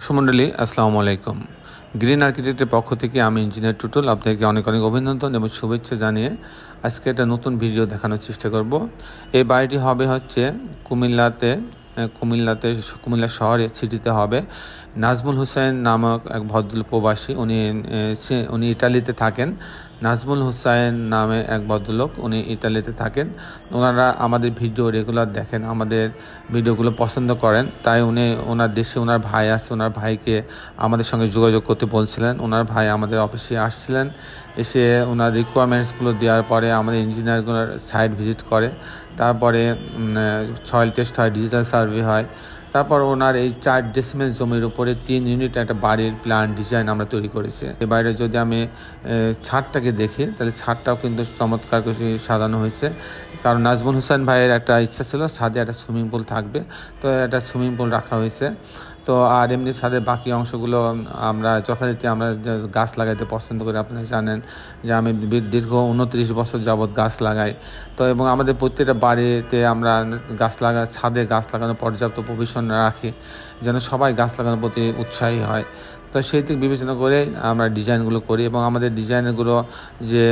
সুমন্ডলী আসসালামু আলাইকুম। গ্রিন আর্কিটেক্টের পক্ষ থেকে আমি ইঞ্জিনিয়ার টুটুল আপনাকে অনেক অনেক অভিনন্দন এবং শুভেচ্ছা জানিয়ে আজকে একটা নতুন ভিডিও দেখানোর চেষ্টা করব। এই বাড়িটি হবে হচ্ছে কুমিল্লা শহরে সিটিতে হবে। নাজমুল হুসাইন নামক এক ভদ্রলোক প্রবাসী, উনি ইটালিতে থাকেন। নাজমুল হুসাইন নামে এক ভদ্রলোক, উনি ইটালিতে থাকেন। ওনারা আমাদের ভিডিও রেগুলার দেখেন, আমাদের ভিডিওগুলো পছন্দ করেন, তাই ওনার দেশে ওনার ভাই আছে, ওনার ভাইকে আমাদের সঙ্গে যোগাযোগ করতে বলছিলেন। ওনার ভাই আমাদের অফিসে আসছিলেন, এসে ওনার রিকোয়ারমেন্টসগুলো দেওয়ার পরে আমাদের ইঞ্জিনিয়ারগুলোর সাইট ভিজিট করে, তারপরে সয়েল টেস্ট হয়, ডিজিটাল সার্ভে হয়, তারপর ওনার এই 4 ডেসিমেল জমির উপরে 3 ইউনিট একটা বাড়ির প্ল্যান ডিজাইন আমরা তৈরি করেছি। এই বাড়ির যদি আমি ছাদটাকে দেখি তাহলে ছাদটাও কিন্তু চমৎকার করে সাজানো হয়েছে, কারণ নাজমুল হোসেন ভাইয়ের একটা ইচ্ছা ছিল ছাদে একটা সুইমিং পুল থাকবে, তো একটা সুইমিং পুল রাখা হয়েছে। তো আর এমনি ছাদের বাকি অংশগুলো আমরা যথারীতি আমরা গাছ লাগাইতে পছন্দ করি। আপনারা জানেন যে আমি দীর্ঘ 29 বছর যাবৎ গাছ লাগাই। তো এবং আমাদের প্রত্যেকটা বাড়িতে আমরা ছাদে গাছ লাগানোর পর্যাপ্ত প্রভিশন রাখি, যেন সবাই গাছ লাগানোর প্রতি উৎসাহী হয়। তো সেই দিক বিবেচনা করে আমরা ডিজাইনগুলো করি এবং আমাদের ডিজাইনগুলো যে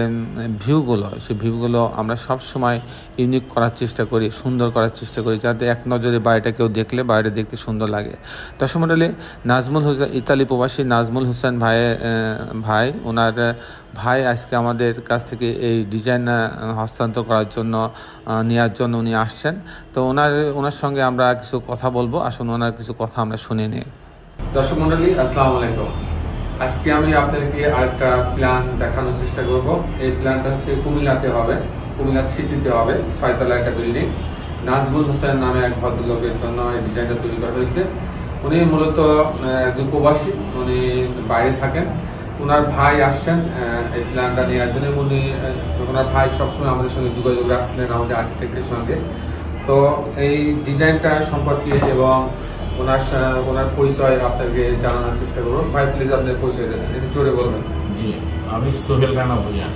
সেই ভিউগুলো আমরা সব সময় ইউনিক করার চেষ্টা করি, সুন্দর করার চেষ্টা করি, যাতে এক নজরে বাড়িটা কেউ দেখলে বাড়িটা দেখতে সুন্দর লাগে। দর্শক মণ্ডলী, ইতালি প্রবাসী নাজমুল হোসেন ভাই ওনার ভাই আজকে আমাদের কাছ থেকে এই ডিজাইন হস্তান্তর করার জন্য নেওয়ার জন্য উনি আসছেন। তো ওনার সঙ্গে আমরা কিছু কথা বলবো, আসুন ওনার কিছু কথা আমরা শুনে নিই। দর্শক মণ্ডলী আসসালামু আলাইকুম। আজকে আমি আপনাদেরকে আরেকটা প্ল্যান দেখানোর চেষ্টা করব। এই প্ল্যানটা হচ্ছে কুমিল্লাতে হবে, কুমিল্লা সিটিতে হবে, 6 তলা একটা বিল্ডিং। নাজমুল হোসেন নামে এক ভদ্রলোকের জন্য এই ডিজাইনটা তৈরি করা হয়েছে। উনি মূলত একজন প্রবাসী, উনি বাইরে থাকেন। ওনার ভাই আসছেন এই প্ল্যানটা নেওয়ার জন্য। ওনার ভাই সবসময় আমাদের সঙ্গে যোগাযোগ রাখছিলেন, আমাদের আর্কিটেক্টের সঙ্গে। তো এই ডিজাইনটা সম্পর্কে এবং ওনার পরিচয় আপনাকে জানানোর চেষ্টা করবো। ভাই প্লিজ আপনার পরিচয় দেবেন, একটু জোরে বলবেন। জি, আমি সোহেল রানা ভূঁইয়া,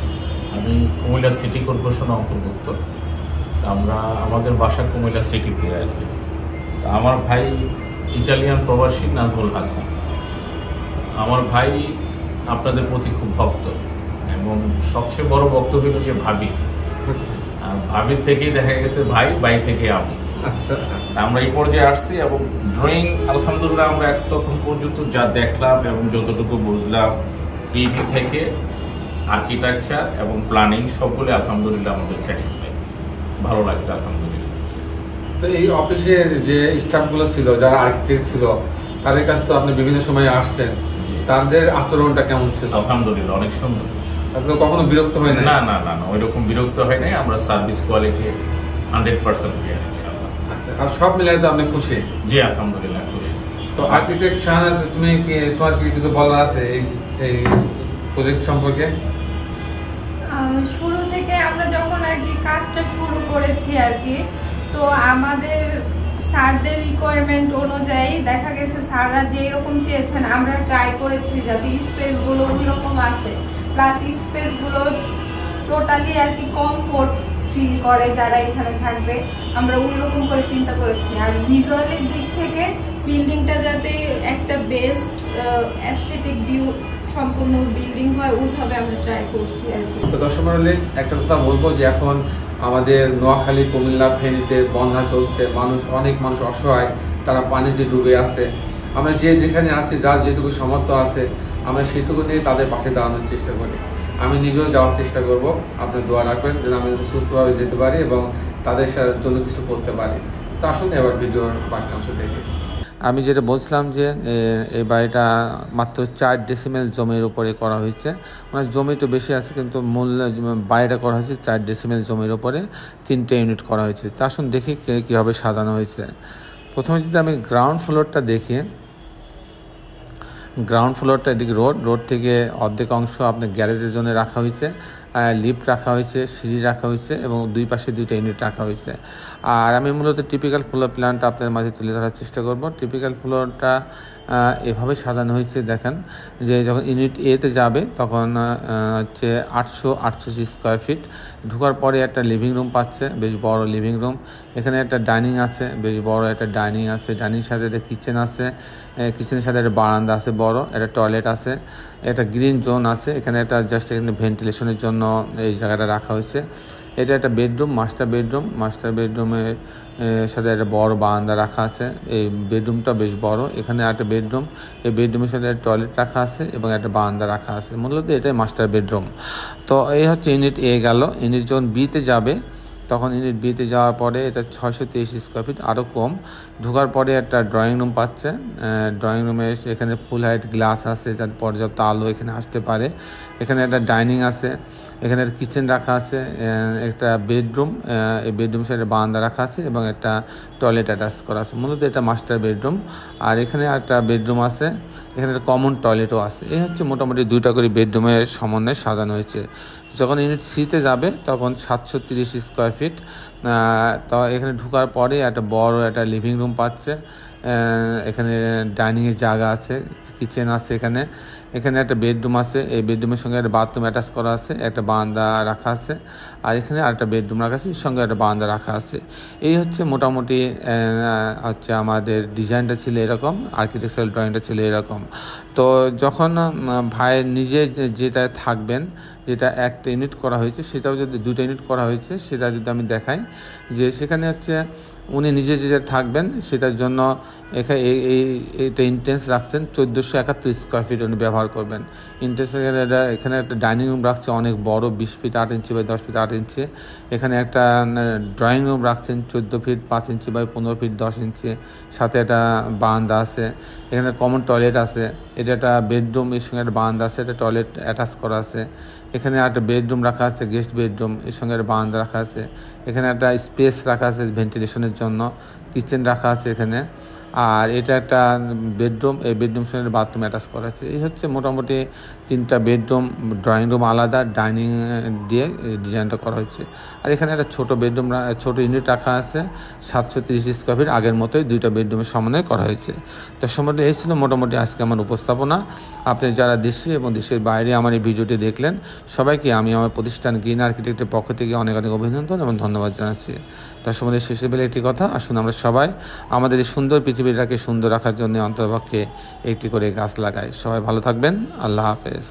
আমি কুমিল্লা সিটি কর্পোরেশন অন্তর্ভুক্ত। আমরা আমাদের বাসা কুমিল্লা সিটিতে আর কি। আমার ভাই ইটালিয়ান প্রবাসী নাজমুল হাসান। আমার ভাই আপনাদের প্রতি খুব ভক্ত, এবং সবচেয়ে বড় ভক্ত হইল যে ভাবি। ভাবির থেকেই দেখা গেছে ভাই থেকে আমি। আচ্ছা, আমরা এই পর্যায়ে আসছি এবং ড্রয়িং আলহামদুলিল্লাহ আমরা তখন পর্যন্ত যা দেখলাম এবং যতটুকু বুঝলাম 3D থেকে আর্কিটেকচার এবং প্ল্যানিং সবগুলো আলহামদুলিল্লাহ আমাদের স্যাটিসফাই, ভালো লাগছে আলহামদুলিল্লাহ। তো এই অফিসের যে স্টাফগুলো ছিল, যারা আর্কিটেক্ট ছিল, তাদের কাছে তো আপনি বিভিন্ন সময় আসছেন, তাদের আচরণটা কেমন ছিল? আলহামদুলিল্লাহ অনেক সুন্দর। আপনি কখনো বিরক্ত হয় না? না, ওই রকম বিরক্ত হয় নাই। আমরা সার্ভিস কোয়ালিটি 100% ফেয়ার ইনশাআল্লাহ। আচ্ছা, আর সব মিলাই তো আপনি খুশি? জি আলহামদুলিল্লাহ খুশি। তো আর্কিটেক্ট শাহনাজ, তোমার কি কিছু বলার আছে এই প্রজেক্ট সম্পর্কে? শুরু থেকে আমরা যখন আর কি কাজটা শুরু করেছি আর কি, তো আমাদের স্যারদের রিকোয়ারমেন্ট অনুযায়ী দেখা গেছে স্যাররা যেই রকম চেয়েছেন আমরা ট্রাই করেছি যাতে স্পেসগুলো ওই রকম আসে, প্লাস স্পেসগুলো টোটালি আর কি কমফোর্ট ফিল করে যারা এখানে থাকবে, আমরা ওই রকম করে চিন্তা করেছি। আর ভিজুয়ালের দিক থেকে বিল্ডিংটা যাতে একটা বেস্ট অ্যাস্থেটিক ভিউ সম্পূর্ণ বিল্ডিং হয় ওইভাবে আমরা ট্রাই করছি আর কি। তো দর্শক মণ্ডলী, একটা কথা বলবো যে এখন আমাদের নোয়াখালী, কুমিল্লা, ফেনীতে বন্যা চলছে, অনেক মানুষ অসহায়, তারা পানিতে ডুবে আছে। আমরা যেখানে আছি, যার যেটুকু সামর্থ্য আছে, আমরা সেটুকু নিয়ে তাদের পাশে দাঁড়ানোর চেষ্টা করি। আমি নিজেও যাওয়ার চেষ্টা করব, আপনি দোয়া রাখবেন যেন আমি সুস্থভাবে যেতে পারি এবং তাদের জন্য কিছু করতে পারি। তো আসুন এবার ভিডিওর বাকি অংশ দেখি। আমি যেটা বলছিলাম যে এই বাড়িটা মাত্র 4 ডেসিমেল জমির উপরে করা হয়েছে। মানে জমি তো বেশি আছে, কিন্তু বাড়িটা করা হয়েছে 4 ডেসিমেল জমির উপরে 3টে ইউনিট করা হয়েছে। তা আসুন দেখি কীভাবে সাজানো হয়েছে। প্রথমে যদি আমি গ্রাউন্ড ফ্লোরটা দেখি, গ্রাউন্ড ফ্লোরটা এদিকে রোড থেকে অর্ধেক অংশ আপনার গ্যারেজের জন্য রাখা হয়েছে, লিফট রাখা হয়েছে, সিঁড়ি রাখা হয়েছে এবং দুই পাশে 2টা ইউনিট রাখা হয়েছে। আর আমি মূলত টিপিক্যাল ফ্লোর প্ল্যানটা আপনাদের মাঝে তুলে ধরার চেষ্টা করব। টিপিক্যাল ফ্লোরটা এভাবে সাজানো হয়েছে। দেখেন যে যখন ইউনিট এতে যাবে তখন হচ্ছে 868 স্কোয়ার ফিট। ঢোকার পরে একটা লিভিং রুম পাচ্ছে, বেশ বড় লিভিং রুম। এখানে একটা ডাইনিং আছে, বেশ বড় একটা ডাইনিং আছে। ডাইনিং সাথে একটা কিচেন আছে, কিচেনের সাথে একটা বারান্দা আছে বড়, একটা টয়লেট আছে, একটা গ্রিন জোন আছে। এখানে একটা জাস্ট এখানে ভেন্টিলেশনের জন্য এই জায়গাটা রাখা হয়েছে। এটা একটা বেডরুম, মাস্টার বেডরুম। মাস্টার বেডরুমের সাথে একটা বড় বারান্দা রাখা আছে। এই বেডরুমটা বেশ বড়। এখানে একটা বেডরুম, এই বেডরুমের সাথে একটা টয়লেট রাখা আছে এবং একটা বারান্দা রাখা আছে। মূলত এটাই মাস্টার বেডরুম। তো এই হচ্ছে ইউনিট এ গেল। ইউনিট যখন বিতে যাবে তখন ইউনিট বিতে যাওয়ার পরে এটা 623 স্কোয়ার ফিট, আরও কম। ঢোকার পরে একটা ড্রয়িং রুম পাচ্ছে। ড্রয়িং রুমে এখানে ফুল হাইট গ্লাস আছে যাতে পর্যাপ্ত আলো এখানে আসতে পারে। এখানে একটা ডাইনিং আছে, এখানে একটা কিচেন রাখা আছে, একটা বেডরুম, এই বেডরুমের সাথে বারান্দা রাখা আছে এবং একটা টয়লেট অ্যাটাচ করা আছে। মূলত এটা মাস্টার বেডরুম। আর এখানে একটা বেডরুম আছে, এখানে একটা কমন টয়লেটও আছে। এই হচ্ছে মোটামুটি 2টা করে বেডরুমের সমন্বয়ে সাজানো হয়েছে। যখন ইউনিট সিতে যাবে তখন 730 স্কোয়ার ফিট। তো এখানে ঢোকার পরে একটা বড় একটা লিভিং রুম পাচ্ছে। এখানে ডাইনিংয়ের জায়গা আছে, কিচেন আছে। এখানে একটা বেডরুম আছে, এই বেডরুমের সঙ্গে একটা বাথরুম অ্যাটাচ করা আছে, একটা বারান্দা রাখা আছে। আর এখানে আরেকটা বেডরুম রাখা আছে, এর সঙ্গে একটা বারান্দা রাখা আছে। এই হচ্ছে মোটামুটি হচ্ছে আমাদের ডিজাইনটা ছিল এরকম, আর্কিটেকচারাল ড্রয়িংটা ছিল এরকম। তো যখন ভাই নিজে যেটা থাকবেন, যেটা একটা ইউনিট করা হয়েছে, সেটাও যদি 2টা ইউনিট করা হয়েছে সেটা যদি আমি দেখাই, যে সেখানে হচ্ছে উনি নিজে যে থাকবেন সেটার জন্য এটা ইন্টেন্স রাখছেন 1471 স্কোয়ার ফিট উনি ব্যবহার করবেন। ইন্টেন্স এখানে একটা ডাইনিং রুম রাখছে অনেক বড়, 20 ফিট 8 ইঞ্চি বাই 10 ফিট 8 ইঞ্চি। এখানে একটা ড্রয়িং রুম রাখছেন 14 ফিট 5 ইঞ্চি বাই 15 ফিট 10 ইঞ্চি, সাথে একটা বারান্দা আছে। এখানে কমন টয়লেট আছে, এটা একটা বেডরুম, এর সঙ্গে একটা বারান্দা আছে, একটা টয়লেট অ্যাটাচ করা আছে। এখানে একটা বেডরুম রাখা আছে, গেস্ট বেডরুম, এর সঙ্গে একটা বারান্দা রাখা আছে। এখানে একটা স্পেস রাখা আছে ভেন্টিলেশনের জন্য, কিচেন রাখা আছে এখানে। আর এটা একটা বেডরুম, এই বেডরুম সঙ্গে বাথরুম অ্যাটাচ করা আছে। এই হচ্ছে মোটামুটি 3টা বেডরুম, ড্রয়িং রুম আলাদা, ডাইনিং দিয়ে ডিজাইনটা করা হয়েছে। আর এখানে একটা ছোট বেডরুম, ছোট ইউনিট রাখা আছে 730 স্কোয়ার ফিট, আগের মতোই 2টা বেডরুমের সমন্বয়ে করা হয়েছে। তো সম্বন্ধে এই ছিল মোটামুটি আজকে আমার উপস্থাপনা। আপনি যারা দেশে এবং দেশের বাইরে আমার এই ভিডিওটি দেখলেন, সবাইকে আমি আমার প্রতিষ্ঠান গ্রিন আর্কিটেক্টের পক্ষ থেকে অনেক অনেক অভিনন্দন এবং ধন্যবাদ জানাচ্ছি। তার সম্বন্ধে শেষে বেলে একটি কথা, আসুন আমরা সবাই আমাদের এই সুন্দর পৃথিবীটাকে সুন্দর রাখার জন্য অন্ততপক্ষে একটি করে গাছ লাগাই। সবাই ভালো থাকবেন। আল্লাহ হাফেজ।